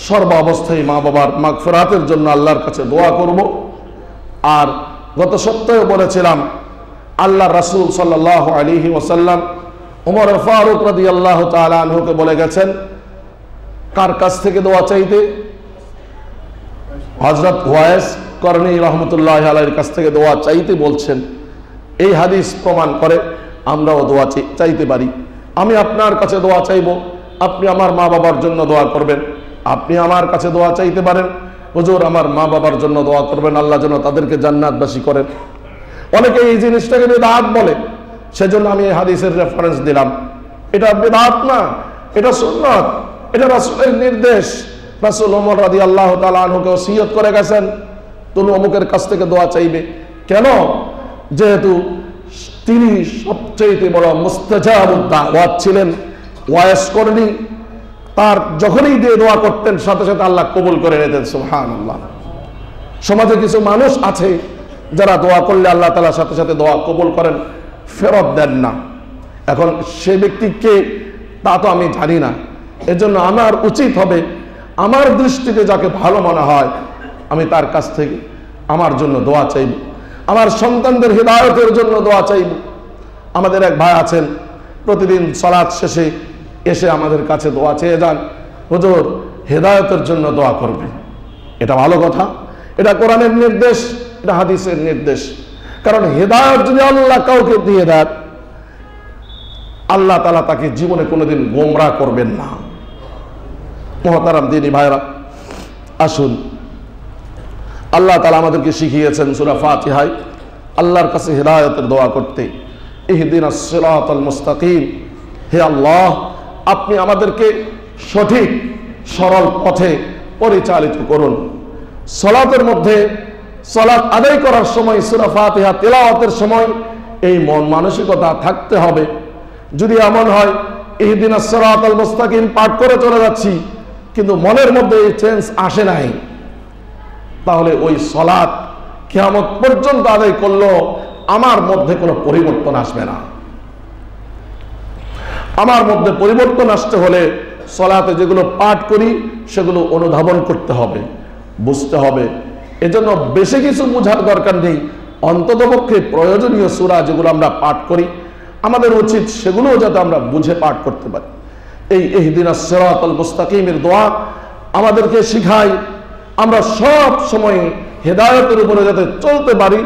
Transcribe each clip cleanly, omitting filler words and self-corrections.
সর্ব অবস্থায় মা বাবার মাগফিরাতের জন্য আল্লাহর কাছে দোয়া করব। আর গত সপ্তাহে বলেছিলাম আল্লাহ রাসূল সাল্লাল্লাহু আলাইহি ওয়াসাল্লাম ওমর ফারুক রাদিয়াল্লাহু তাআলা আনহুকে বলে গেছেন কার কাছ থেকে দোয়া চাইতে? হযরত ওয়াইস করনী রাহমাতুল্লাহি আলাইহির কাছ থেকে দোয়া চাইতে বলছেন। এই হাদিস প্রমাণ করে আমরাও দোয়া চাইতে পারি। আমি আপনার কাছে দোয়া চাইব, আপনি আমার মা বাবার জন্য দোয়া করবেন। আপনি আমার কাছে দোয়া চাইতে পারেন, হুজুর আমার মা বাবার জন্য দোয়া করবেন, আল্লাহ যেন তাদেরকে জান্নাতবাসী করেন। অনেকে এই জিনিসটাকে বিদআত বলে, সেজন্য আমি এই হাদিসের রেফারেন্স দিলাম। এটা বিদআত না, এটা সুন্নাত, এটা রাসূলের নির্দেশ। রাসূল ওমর রাদিয়াল্লাহু তাআলা আনহুকে ওসিয়ত করে গেছেন তুমি অমুকের কাছ থেকে দোয়া চাইবে। কেন? যেহেতু তিনি সবচেয়ে বড় মুস্তাজাবুদ দাওয়াত ছিলেন। ওয়াইস করনী তার যখনই দিয়ে দোয়া করতেন সাথে সাথে আল্লাহ কবুল করে নিতেন। সুবহানাল্লাহ। সমাজে কিছু মানুষ আছে যারা দোয়া করলে আল্লাহ তাআলা সাথে সাথে দোয়া কবুল করেন, ফেরত দেন না। এখন সে ব্যক্তিকে তা তো আমি জানি না, এজন্য আমার উচিত হবে আমার দৃষ্টিতে যাকে ভালো মনে হয় আমি তার কাছ থেকে আমার জন্য দোয়া চাইব, আমার সন্তানদের হিদায়াতের জন্য দোয়া চাইব। আমাদের এক ভাই আছেন, প্রতিদিন সালাত শেষে এসে আমাদের কাছে দোয়া চেয়ে যান, হুজুর হিদায়াতের জন্য দোয়া করবেন। এটা ভালো কথা, এটা কোরআনের নির্দেশ, এটা হাদিসের নির্দেশ। কারণ হিদায়াত যদি আল্লাহ কাউকে দিয়ে দেন, আল্লাহ তাআলা তাকে জীবনে কোনোদিন গোমরাহ করবেন না। মুহতারাম দ্বীনী ভাইরা, আসুন আল্লাহ তাআলা আমাদেরকে শিখিয়েছেন সূরা ফাতিহায় আল্লাহর কাছে হিদায়াতের দোয়া করতে। ইহদিনাস সিরাতাল মুস্তাকিম, হে আল্লাহ আপনি আমাদেরকে সঠিক সরল পথে পরিচালিত করুন। সালাতের মধ্যে সালাত আদায় করার সময় সূরা ফাতিহা তেলাওয়াতের সময় এই মন মানসিকতা থাকতে হবে। যদি এমন হয় ইহদিনাস সিরাতাল মুস্তাকিম পাঠ করে চলে যাচ্ছি কিন্তু মনের মধ্যে এই চেঞ্জ আসে নাই, তাহলে ওই সালাত কিয়ামত পর্যন্ত আদায় করলেও আমার মধ্যে কোনো পরিবর্তন আসবে না। আমার মধ্যে পরিবর্তন আসতে হলে সালাতে যেগুলো পাঠ করি সেগুলো অনুধাবন করতে হবে, বুঝতে হবে। এজন্য বেশি কিছু বোঝার দরকার নেই, অন্ততপক্ষে প্রয়োজনীয় সূরা যেগুলো আমরা পাঠ করি আমাদের উচিত সেগুলোও যাতে আমরা বুঝে পাঠ করতে পারি। এই ইহদিনাস সিরাতাল মুস্তাকিমের দোয়া আমাদেরকে শিখায় আমরা সব সময় হেদায়েতের উপরে যাতে চলতে পারি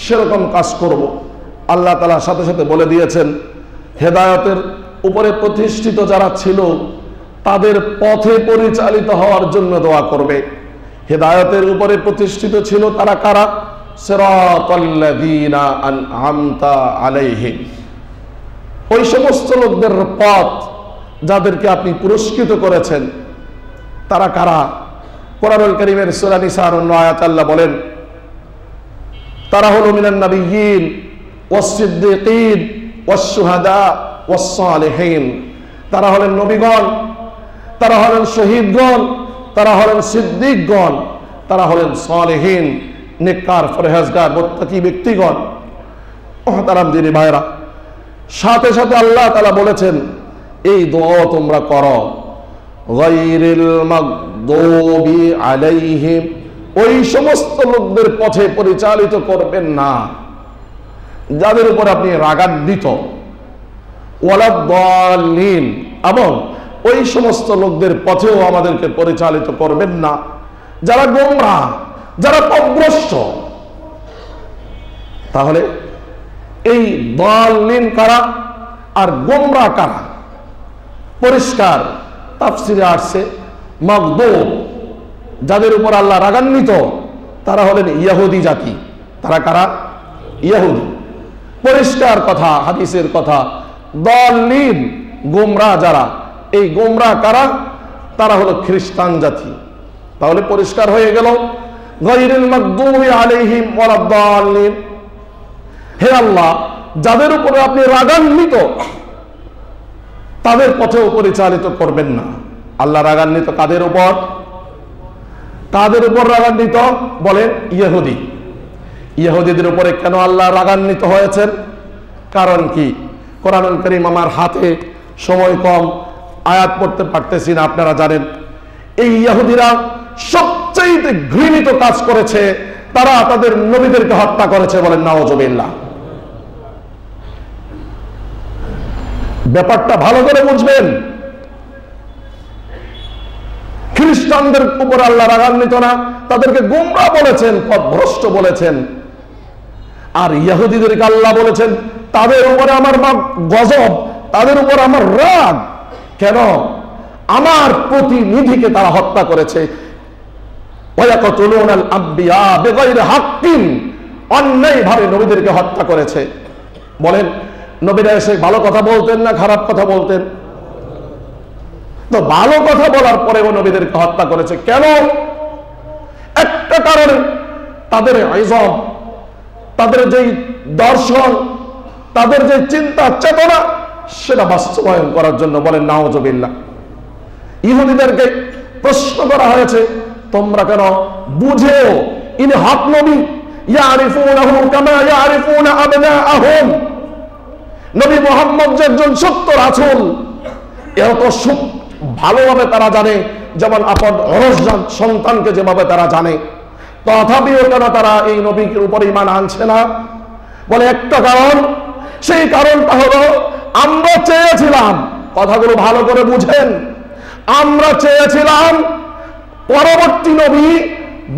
সেরকম কাজ করব। আল্লাহ তাআলা সাথে সাথে বলে দিয়েছেন হেদায়েতের উপরে প্রতিষ্ঠিত যারা ছিল তাদের পথে পরিচালিত হওয়ার জন্য দোয়া করবে। হেদায়েতের উপরে প্রতিষ্ঠিত ছিল তারা কারা? সিরাতাল্লাযীনা আনআমতা আলাইহিম, ওই সমস্ত লোকদের পথ যাদেরকে আপনি পুরস্কৃত করেছেন। তারা কারা? কোরআনুল কারীমের সূরা নিসার 9 আয়াত আল্লাহ বলেন তারা হলো মিনান নাবিয়্যিন ওয়াস সিদ্দীকিন ওয়াস শুহাদা ওয়াস সালিহিন। তারা হলেন নবীগণ, তারা হলেন শহীদগণ, তারা হলেন সিদ্দিকগণ, তারা হলেন সালিহিন, নেককার ফরহেজগার মুত্তাকি ব্যক্তিগণ। মুহতারাম দ্বীনী ভাইরা, সাথে সাথে আল্লাহ তাআলা বলেছেন এই দোয়া তোমরা করো গায়রিল মাগদুবি আলাইহিম, ওই সমস্ত লোকদের পথে পরিচালিত করবেন না যাদের উপর আপনি রাগান্বিত, ওয়ালাদ-দাল্লিন, এবং ওই সমস্ত লোকদের পথেও আমাদেরকে পরিচালিত করবেন না যারা গোমরাহ, যারা পথভ্রষ্ট। তাহলে এই দাল্লিন কারা আর গোমরাহ কারা? পরিষ্কার তাফসিরে আসছে মাগদুব, যাদের উপর আল্লাহ রাগান্বিত তারা হলেন ইহুদি জাতি। তারা কারা? ইহুদি। পরিষ্কার কথা, হাদিসের কথা। দাল্লিন গোমরাহ যারা, এই গোমরাহ কারা? তারা হলো খ্রিস্টান জাতি। তাহলে পরিষ্কার হয়ে গেল গায়রিল মাগদুবি আলাইহিম ওয়ালাদ-দাল্লিন। হে আল্লাহ যাদের উপরে আপনি রাগান্বিত তাদের পথেও পরিচালিত করবেন না। আল্লাহ রাগান্বিত কাদের উপর? কাদের উপর রাগান্বিত? বলেন ইহুদি। ইহুদিদের উপরে কেন আল্লাহ রাগান্বিত হয়েছেন? কারণ কি? কোরআনুল কারীম আমার হাতে সময় কম, আয়াত পড়তে পারতেছি না, আপনারা জানেন। এই ইহুদিরা সবচেয়ে ঘৃণিত কাজ করেছে, তারা তাদের নবীদেরকে হত্যা করেছে। বলেন নাউজুবিল্লাহ। ব্যাপারটা ভালো করে বুঝবেন। খ্রিস্টানদের উপর আল্লাহ রাগান্বিত না, তাদেরকে গোমরা বলেছেন, পথভ্রষ্ট বলেছেন। আর ইহুদিদেরকে আল্লাহ বলেছেন তাদের উপরে আমার গজব, তাদের উপর আমার রাগ। কেন? আমার প্রতিনিধিকে তারা হত্যা করেছে। অন্যায়ভাবে নবীদেরকে হত্যা করেছে। বলেন নবীরা এসে ভালো কথা বলতেন না খারাপ কথা বলতেন? তো ভালো কথা বলার পরেও নবীদেরকে হত্যা করেছে। কেন? একটা কারণে, তাদের ইজম, তাদের যেই দর্শন, তাদের যে চিন্তা চেতনা, সেটা বাস্তবায়ন করার জন্য। বলেন নাউজুবিল্লাহ। ইহুদিদেরকে প্রশ্ন করা হয়েছে, তোমরা কেন বুঝেও ইনি হক নবী, ইয়ারিফুনাহু কামা ইয়ারিফুনা আবনাআহুম, নবী মুহাম্মদ যে একজন সত্য রাসূল, এত ভালোভাবে তারা জানে, যেমন আপন সন্তানকে যেভাবে তারা জানে, তথাপিও কেন তারা এই নবীর উপর ঈমান আনছে না? বলে একটা কারণ, সেই কারণটা হলো আমরা চেয়েছিলাম, কথাগুলো ভালো করে বুঝেন, আমরা চেয়েছিলাম পরবর্তী নবী,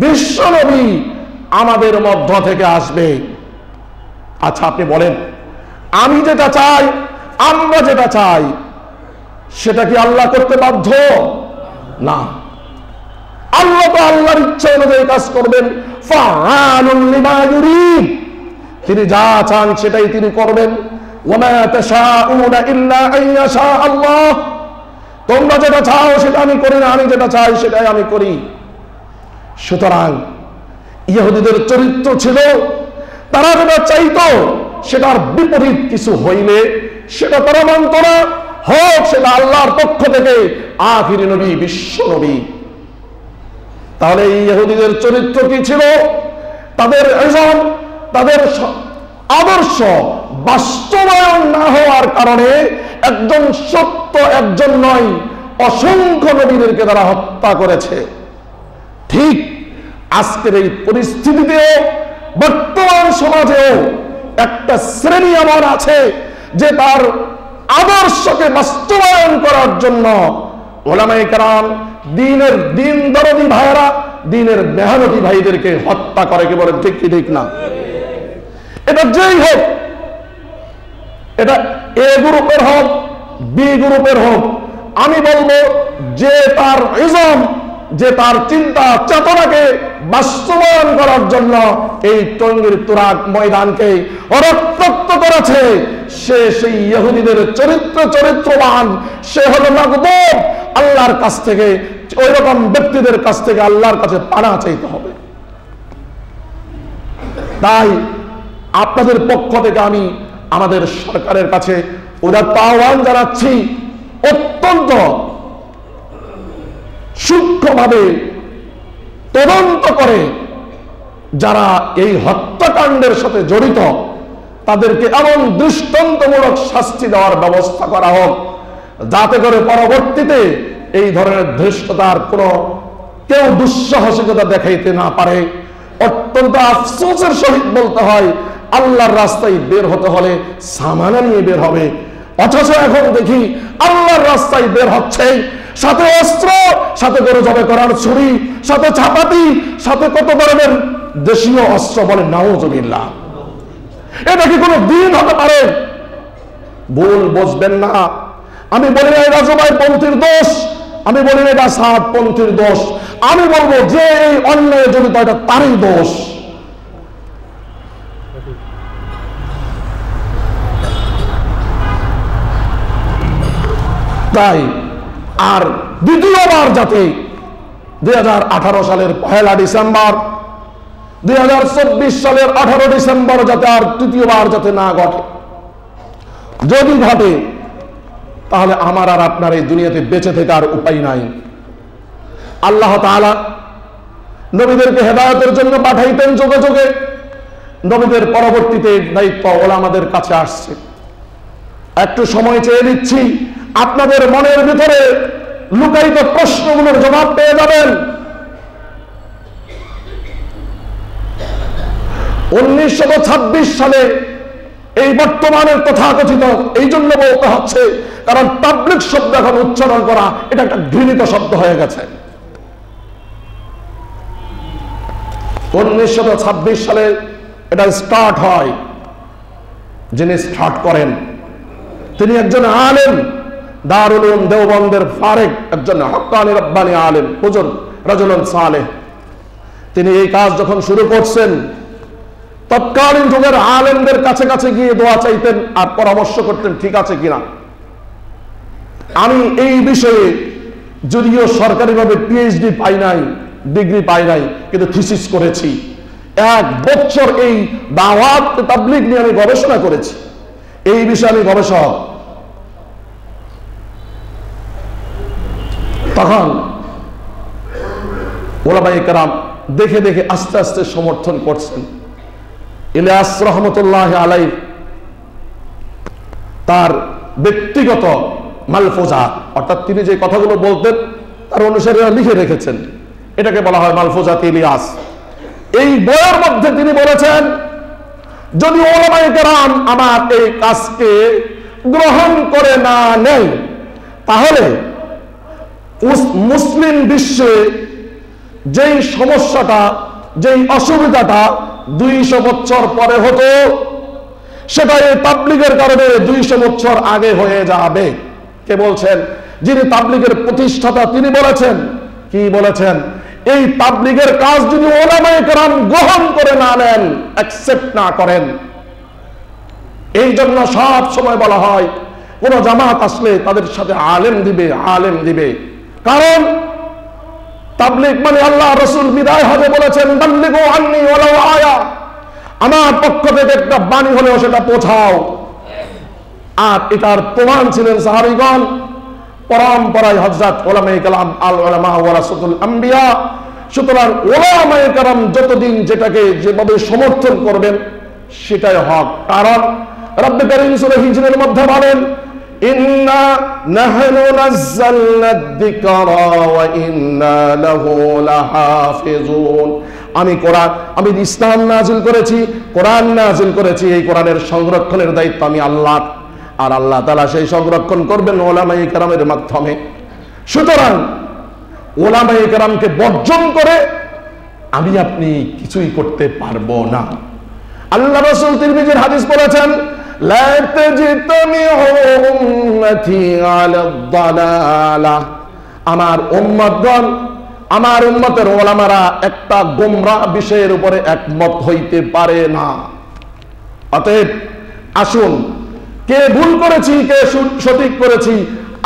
বিশ্ব নবী আমাদের মধ্য থেকে আসবে। আচ্ছা আপনি বলেন, আমি যেটা চাই, আমরা যেটা চাই, সেটা কি আল্লাহ করতে বাধ্য? না। আল্লাহ তো আল্লাহর ইচ্ছা অনুযায়ী কাজ করবেন। ফাআলুন লিমা ইউরিদ, তিনি যা চান সেটাই তিনি করবেন। ওয়া মা তাশাউনা ইল্লা আন ইয়াশা আল্লাহ, তোমরা যেটা চাও সেটা আমি করি না, আমি যেটা চাই সেটাই আমি করি। সুতরাং ইহুদিদের চরিত্র ছিল, তারা যেটা চাইতো সেটার বিপরীত কিছু হইলে সেটা তারা মানত না, হোক সেটা আল্লাহর পক্ষ থেকে আখিরি নবী, বিশ্ব নবী। তাহলে এই ইহুদিদের চরিত্র কি ছিল? তাদের ইজম, তাদের আদর্শ বাস্তবায়ন না হওয়ার কারণে একজন সত্য, একজন নয়, অসংখ্য নবীদেরকে তারা হত্যা করেছে। ঠিক আজকের এই পরিস্থিতিতেও, বর্তমান সমাজেও একটা শ্রেণী এমন আছে যে তার আদর্শকে বাস্তবায়ন করার জন্য ওলামায়ে কেরাম, দ্বীনের দিন দরদি ভাইরা, দ্বীনের মেহনতি ভাইদেরকে হত্যা করে। কি বলেন ঠিক কি ঠিক না? এটা যেই হোক, এটা এ গ্রুপের হোক, বি গ্রুপের হোক, আমি বলবো যে তার ইজম, যে তার চিন্তা চেতনাকে বাস্তবায়ন করার জন্য এই টঙ্গীর তুরাগ ময়দানকে রক্তাক্ত করেছে, সে সেই ইহুদিদের চরিত্রবান, সে হলো মাগদুব। আল্লাহর কাছ থেকে, ওই রকম ব্যক্তিদের কাছ থেকে আল্লাহর কাছে পানা চাইতে হবে। তাই আপনাদের পক্ষ থেকে আমি আমাদের সরকারের কাছে উদাত্ত আহ্বান জানাচ্ছি, অত্যন্ত সূক্ষ্মভাবে তদন্ত করে যারা এই হত্যাকাণ্ডের সাথে জড়িত তাদেরকে এমন দৃষ্টান্তমূলক শাস্তি দেওয়ার ব্যবস্থা করা হোক, যাতে করে পরবর্তীতে এই ধরনের ধৃষ্টতার কোনো কেউ দুঃসাহসিকতা দেখাইতে না পারে। অত্যন্ত আফসোসের সহিত বলতে হয়, আল্লাহর রাস্তায় বের হতে হলে সামানা নিয়ে বের হবে, অথচ এখন দেখি আল্লাহর রাস্তায় বের হচ্ছে সাথে অস্ত্র, সাথে গরু জবাই করার ছুরি, সাথে চাপাতি, সাথে কত ধরনের দেশীয় অস্ত্র। বলে নাউজুবিল্লাহ। এটা কি কোনো দিন হতে পারে? ভুল বুঝবেন না। আমি বলি না এটা জবাইপন্থীর দোষ, আমি বলি না এটা সাদপন্থীর দোষ, আমি বলবো যে এই অন্যায় জড়িত এটা তারই দোষ। তাই আর দ্বিতীয়বার যাতে 2018 সালের 1 ডিসেম্বর, 2024 সালের 18 ডিসেম্বর যাতে আর তৃতীয়বার যাতে না ঘটে। যদি ঘটে তাহলে আমার আর আপনার এই দুনিয়াতে বেঁচে থেকে আর উপায় নাই। আল্লাহ তাআলা নবীদেরকে হেদায়েতের জন্য পাঠাইতেন যুগে যুগে, নবীদের পরবর্তীতে দায়িত্ব ওলামাদের কাছে আসছে। একটু সময় চেয়ে দিচ্ছি, আপনাদের মনের ভিতরে লুকায়িত প্রশ্নগুলোর জবাব পেয়ে যাবেন। 1926 সালে এই বর্তমানের তথাকথিত, এই জন্য বলতে হচ্ছে কারণ তাবলীগ শব্দ এখন উচ্চারণ করা এটা একটা ঘৃণিত শব্দ হয়ে গেছে। 1926 সালে এটা স্টার্ট হয়। যিনি স্টার্ট করেন তিনি একজন আলেম, দারুল উলুম দেওবন্দের ফারেক, একজন হক্কানি রব্বানি আলেম, হুজুর রাজুলুন সালেহ। তিনি এই কাজ যখন শুরু করছেন, তৎকালীন যুগের আলেমদের কাছে কাছে গিয়ে দোয়া চাইতেন আর পরামর্শ করতেন ঠিক আছে কিনা। আমি এই বিষয়ে যদিও সরকারিভাবে পিএইচডি পাই নাই, ডিগ্রি পাই নাই, কিন্তু থিসিস করেছি। 1 বছর এই দাওয়াত তাবলীগ নিয়ে আমি গবেষণা করেছি। এই বিষয়ে আমি গবেষক। তখন ওলামায়ে কেরাম দেখে দেখে আস্তে আস্তে সমর্থন করছেন। ইলিয়াস রহমতুল্লাহ আলাইহি তার ব্যক্তিগত মালফুজা, অর্থাৎ তিনি যে কথাগুলো বলতেন তার অনুসারীরা লিখে রেখেছেন, এটাকে বলা হয় মালফুজাত ইলিয়াস। এই বইয়ের মধ্যে তিনি বলেছেন, যদি ওলামায়ে কেরাম আমার এই কাজকে গ্রহণ করে না নেয়, তাহলে মুসলিম বিশ্বে যেই সমস্যাটা, যেই অসুবিধাটা 200 বছর পরে হতো, সেটা এই তাবলীগের কারণে 200 বছর আগে হয়ে যাবে। কে বলছেন? যিনি তাবলীগের প্রতিষ্ঠাতা, তিনি বলেছেন। কি বলেছেন? এই তাবলীগের কাজ যদি ওলামায়ে কেরাম গ্রহণ করে না নেন, অ্যাকসেপ্ট না করেন, এই জন্য সব সময় বলা হয় কোন জামাত আসলে তাদের সাথে আলেম দিবে, আলেম দিবে। কারণ তাবলীগ মানে আল্লাহ রাসূল বিদায় হজে বলেছেন, বাল্লিগু আন্নী ওয়ালাউ আয়া, আমার পক্ষ থেকে একটা বাণী হলেও সেটা পৌঁছাও। আর এটার প্রমাণ ছিলেন সাহাবীগণ। পরম্পরায় হযরত উলামায়ে কেরাম, আল উলামা ওয়ারাসাতুল আম্বিয়া। সুতরাং উলামায়ে কেরাম যতদিন যেটাকে যেভাবে সমর্থন করবেন সেটাই হক। কারণ রব্বে কারীম সূরা হিজরের মধ্যে বলেন, ইন্না নাহনু নাযালনা যিকরা ওয়া ইন্না লাহু লাহাফিজুন। আমি ইসলাম নাযিল করেছি, কোরআন নাযিল করেছি, এই কোরআনের সংরক্ষণের দায়িত্ব আমি আল্লাহর, আর আল্লাহ তাআলা সেই সংরক্ষণ করবেন উলামায়ে কেরামের মাধ্যমে। সুতরাং উলামায়ে কেরামকে বর্জন করে আমি আপনি কিছুই করতে পারবো না। আল্লাহ রাসূল তিরমিজির হাদিস বলেছেন, লা তাজতামিউ উম্মতি আলা দালালাহ, আমার উম্মতগণ, আমার উম্মতের ওলামারা একটা গোমরাহ বিষয়ের উপরে একমত হইতে পারে না। অতএব আসুন, কে ভুল করেছি, কে সঠিক করেছি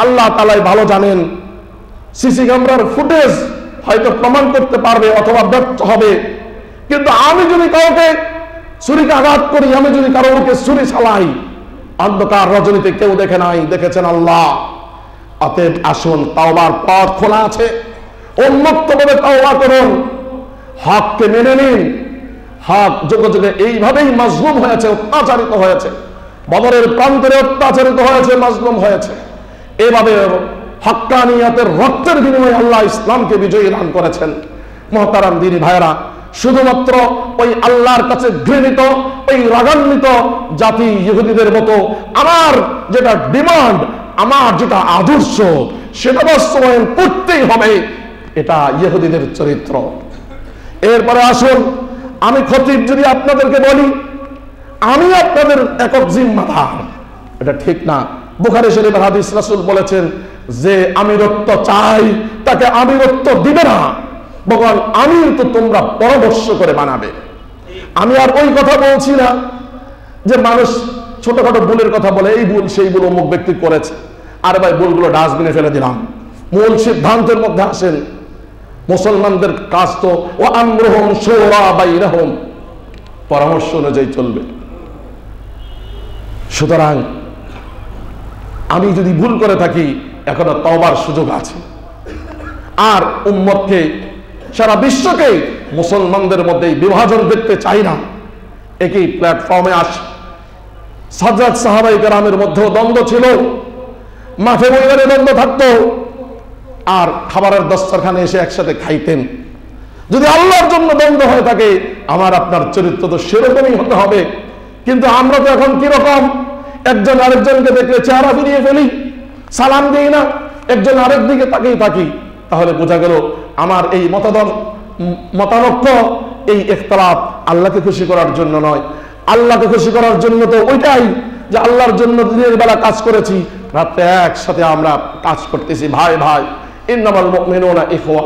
আল্লাহ তাআলাই ভালো জানেন। সিসি ক্যামেরার ফুটেজ হয়তো প্রমাণ করতে পারবে অথবা ব্যর্থ হবে, কিন্তু আমি যদি কাউকে ছুরিকে আঘাত করি, আমি যদি কারোকে ছুরি চালাই, অন্ধকার রজনীতে কেউ দেখে নাই, দেখেছেন আল্লাহ। অতএব আসুন, তাওবার পথ খোলা আছে, উন্মুক্তভাবে তাওবা করুন, হককে মেনে নিন। হক যুগে যুগে এইভাবেই মাজলুম হয়েছে, অত্যাচারিত হয়েছে, বদরের প্রান্তরে অত্যাচারিত হয়েছে, মাজলুম হয়েছে। এভাবে হক্কানিয়াতের রক্তের বিনিময়ে আল্লাহ ইসলামকে বিজয়ী দান করেছেন। মুহতারাম দিনী ভাইরা, শুধুমাত্র ওই আল্লাহর কাছে ঘৃণিত, ওই রাগান্বিত জাতি ইহুদিদের মতো আমার যেটা ডিমান্ড, আমার যেটা আদর্শ, সেটা বাস্তবায়ন করতেই হবে, এটা ইহুদিদের চরিত্র। এরপরে আসুন, আমি খতিব যদি আপনাদেরকে বলি আমি আপনাদের একক জিম্মাদার, এটা ঠিক না। বুখারী শরীফের হাদিস, রাসূল বলেছেন যে আমিরত্ব চাই তাকে আমিরত্ব দিবে না, বরং আমির তো তোমরা পরামর্শ করে বানাবে। আমি আর ওই কথা বলছি না যে মানুষ ছোটখাটো ভুলের কথা বলে, এই ভুল সেই ভুল অমুক ব্যক্তি করেছে, আর ভাই ভুলগুলো ডাস্টবিনে ফেলে দিলাম। মূল সিদ্ধান্তের মধ্যে আসেন। মুসলমানদের কাজ তো ও আমরুহুম শুরা বাইনাহুম, পরামর্শ অনুযায়ী চলবে। সুতরাং আমি যদি ভুল করে থাকি, এখনো তওবার সুযোগ আছে। আর উম্মতকে, সারা বিশ্বকে মুসলমানদের মধ্যে বিভাজন দেখতে চাই না। একই প্ল্যাটফর্মে আসে। হযরত সাহাবায়ে কেরামের মধ্যেও দ্বন্দ্ব ছিল, মাঠে ময়দানে দ্বন্দ্ব থাকতো, আর খাবারের দস্তরখানে এসে একসাথে খাইতেন। যদি আল্লাহর জন্য দ্বন্দ্ব হয়ে থাকে, আমার আপনার চরিত্র তো সেরকমই হতে হবে। কিন্তু আমরা তো এখন কিরকম, একজন আরেকজনকে দেখলে চেহারা ফিরিয়ে ফেলি, সালাম দিই না, একজন আরেক দিকে তাকিয়ে থাকি। তাহলে বোঝা গেল আমার এই মতানক্য, এই ইখতিলাফ আল্লাহকে খুশি করার জন্য নয়। আল্লাহকে খুশি করার জন্য তো ওইটাই যে আল্লাহর জন্য দিনের বেলা কাজ করেছি, রাত্রে একসাথে আমরা কাজ করতেছি, ভাই ভাই, ইন্নামাল মুমিনুনা ইখওয়া।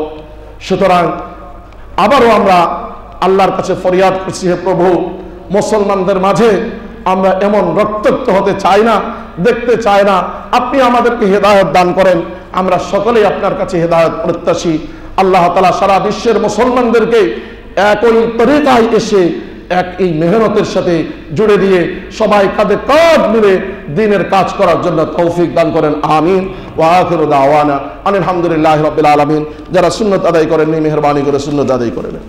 সুতরাং আবারও আমরা আল্লাহর কাছে ফরিয়াদ করছি, হে প্রভু, মুসলমানদের মাঝে আমরা এমন রক্তাক্ত হতে চাই না, দেখতে চাই না। আপনি আমাদেরকে হেদায়েত দান করেন। আমরা সকলেই আপনার কাছে হেদায়েত প্রত্যাশী। আল্লাহ তাআলা সারা বিশ্বের মুসলমানদেরকে একই তরিকায় এসে এই মেহনতের সাথে জুড়ে দিয়ে সবাই কাঁধে কাঁধ মিলে দ্বীনের কাজ করার জন্য তৌফিক দান করেন। আমিন। ওয়া আখিরু দাওয়ানা আলহামদুলিল্লাহি রাব্বিল আলামিন। যারা সুন্নাত আদায় করেননি, মেহেরবানি করে সুন্নাত আদায় করে নেন।